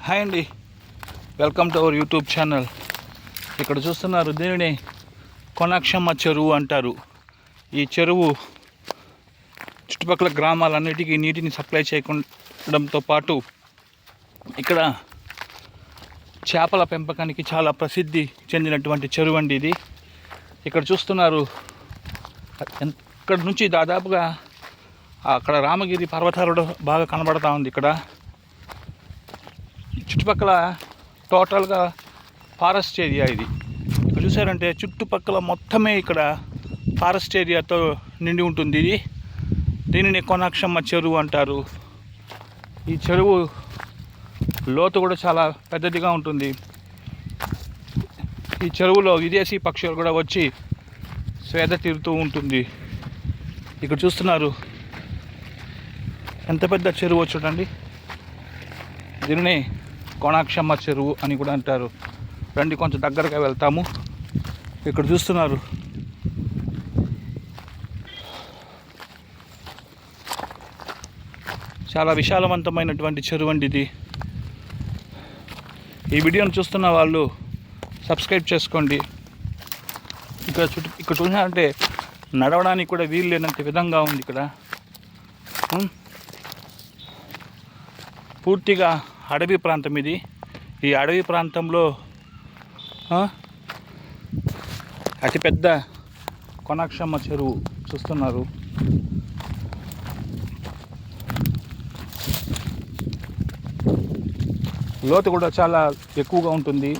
Hi అండి, welcome to our YouTube channel. ఇక్కడ చూస్తున్నారు దీనిని కోనాక్షమ్మ చెరువు అంటారు. ఈ చెరువు చుట్టుపక్కల గ్రామాలన్నిటికీ నీటిని సప్లై చేయడంతో పాటు ఇక్కడ చేపల పెంపకానికి చాలా ప్రసిద్ధి చెందినటువంటి చెరువు అండి ఇది. ఇక్కడ చూస్తున్నారు, ఇక్కడ నుంచి దాదాపుగా అక్కడ రామగిరి పర్వతాలు బాగా కనబడతా ఉంది. ఇక్కడ చుట్టుపక్కల టోటల్గా ఫారెస్ట్ ఏరియా ఇది. ఇక్కడ చూసారంటే చుట్టుపక్కల మొత్తమే ఇక్కడ ఫారెస్ట్ ఏరియాతో నిండి ఉంటుంది. ఇది దీనిని కోనాక్షమ్మ చెరువు అంటారు. ఈ చెరువు లోతు కూడా చాలా పెద్దదిగా ఉంటుంది. ఈ చెరువులో విదేశీ పక్షులు కూడా వచ్చి స్వేద తీరుతూ ఉంటుంది. ఇక్కడ చూస్తున్నారు ఎంత పెద్ద చెరువు చూడండి. దీనిని కోనాక్షమ్మ చెరువు అని కూడా అంటారు. రండి కొంచెం దగ్గరగా వెళ్తాము. ఇక్కడ చూస్తున్నారు చాలా విశాలవంతమైనటువంటి చెరువు అండి ఇది. ఈ వీడియోను చూస్తున్న వాళ్ళు సబ్స్క్రైబ్ చేసుకోండి. ఇక్కడ చూసినారంటే నడవడానికి కూడా వీలు లేనంత విధంగా ఉంది. ఇక్కడ పూర్తిగా అడవి ప్రాంతం ఇది. ఈ అడవి ప్రాంతంలో అతిపెద్ద కోనాక్షమ్మ చెరువు చూస్తున్నారు. లోతు కూడా చాలా ఎక్కువగా ఉంటుంది.